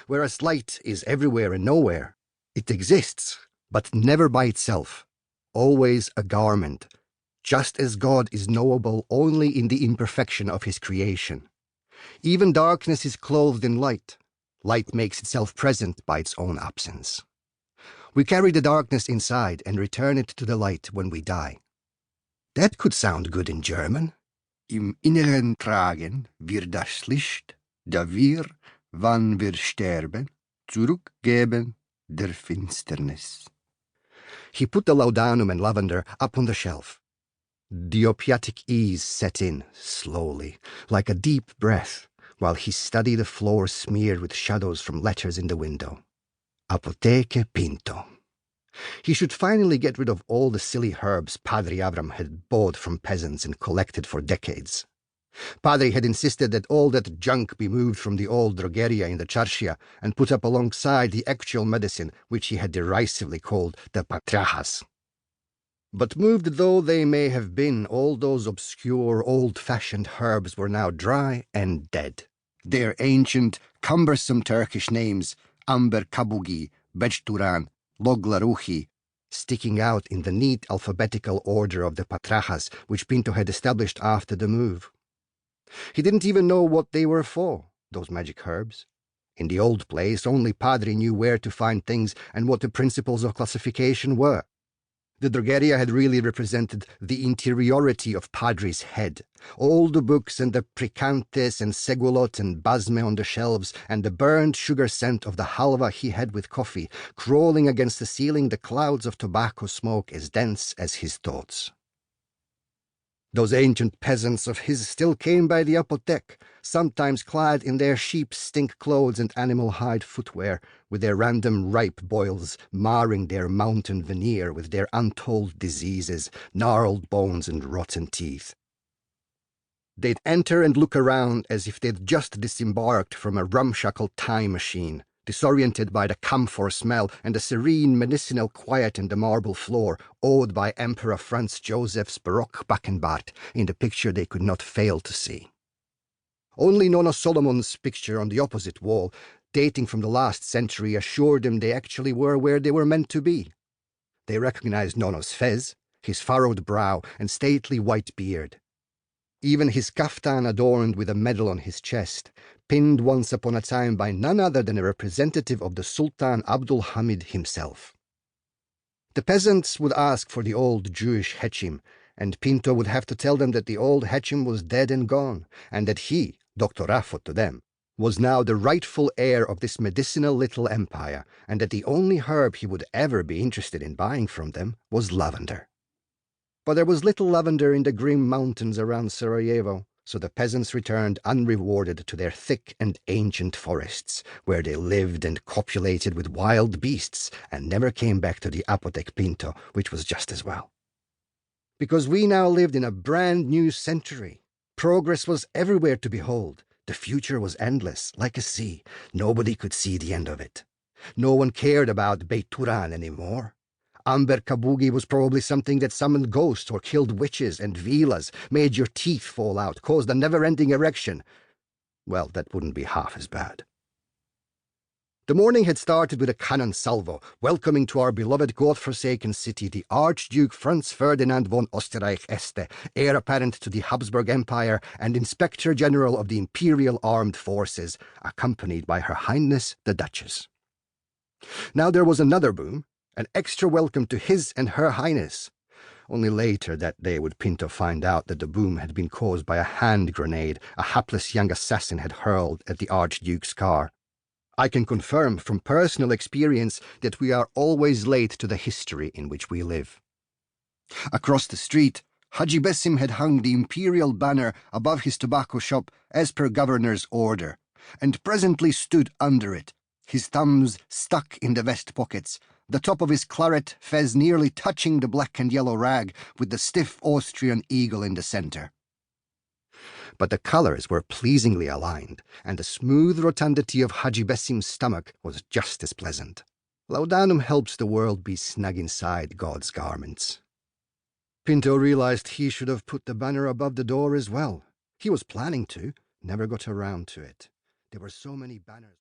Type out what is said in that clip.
Whereas light is everywhere and nowhere. It exists, but never by itself, always a garment, just as God is knowable only in the imperfection of his creation. Even darkness is clothed in light. Light makes itself present by its own absence. We carry the darkness inside and return it to the light when we die. That could sound good in German. Im Inneren tragen wir das Licht, da wir, wann wir sterben, zurückgeben der Finsternis. He put the laudanum and lavender up on the shelf. The opiatic ease set in, slowly, like a deep breath, while he studied the floor smeared with shadows from letters in the window. Apotheke Pinto. He should finally get rid of all the silly herbs Padre Avram had bought from peasants and collected for decades. Padre had insisted that all that junk be moved from the old drogeria in the Charcia and put up alongside the actual medicine, which he had derisively called the patrajas. But moved though they may have been, all those obscure, old-fashioned herbs were now dry and dead. Their ancient, cumbersome Turkish names, Amber Kabugi, Bechturan, Loglaruhi, sticking out in the neat alphabetical order of the patrajas which Pinto had established after the move. He didn't even know what they were for, those magic herbs. In the old place, only Padre knew where to find things and what the principles of classification were. The drogeria had really represented the interiority of Padre's head. All the books and the Pricantes and Segulot and Basme on the shelves and the burned sugar scent of the halva he had with coffee, crawling against the ceiling the clouds of tobacco smoke as dense as his thoughts. Those ancient peasants of his still came by the apotheke, sometimes clad in their sheep-stink clothes and animal-hide footwear, with their random ripe boils marring their mountain veneer with their untold diseases, gnarled bones and rotten teeth. They'd enter and look around as if they'd just disembarked from a ramshackle time machine, disoriented by the camphor smell and the serene medicinal quiet in the marble floor, awed by Emperor Franz Joseph's Baroque Backenbart in the picture they could not fail to see. Only Nonno Solomon's picture on the opposite wall, dating from the last century, assured them they actually were where they were meant to be. They recognized Nonno's fez, his furrowed brow and stately white beard. Even his kaftan adorned with a medal on his chest, pinned once upon a time by none other than a representative of the Sultan Abdul Hamid himself. The peasants would ask for the old Jewish Hechim, and Pinto would have to tell them that the old Hechim was dead and gone, and that he, Dr. Raffo to them, was now the rightful heir of this medicinal little empire, and that the only herb he would ever be interested in buying from them was lavender. But there was little lavender in the grim mountains around Sarajevo, so the peasants returned unrewarded to their thick and ancient forests, where they lived and copulated with wild beasts, and never came back to the Apotheke Pinto, which was just as well. Because we now lived in a brand new century. Progress was everywhere to behold. The future was endless, like a sea. Nobody could see the end of it. No one cared about Beyturan anymore. Amber Kabugi was probably something that summoned ghosts or killed witches and vilas, made your teeth fall out, caused a never-ending erection. Well, that wouldn't be half as bad. The morning had started with a cannon salvo, welcoming to our beloved God-forsaken city the Archduke Franz Ferdinand von Österreich-Este, heir apparent to the Habsburg Empire and Inspector General of the Imperial Armed Forces, accompanied by Her Highness the Duchess. Now there was another boom, an extra welcome to His and Her Highness. Only later that day would Pinto find out that the boom had been caused by a hand grenade a hapless young assassin had hurled at the Archduke's car. I can confirm from personal experience that we are always late to the history in which we live. Across the street, Haji Bessim had hung the imperial banner above his tobacco shop as per governor's order, and presently stood under it, his thumbs stuck in the vest pockets, the top of his claret fez nearly touching the black and yellow rag with the stiff Austrian eagle in the centre. But the colours were pleasingly aligned, and the smooth rotundity of Haji Bessim's stomach was just as pleasant. Laudanum helps the world be snug inside God's garments. Pinto realized he should have put the banner above the door as well. He was planning to, never got around to it. There were so many banners.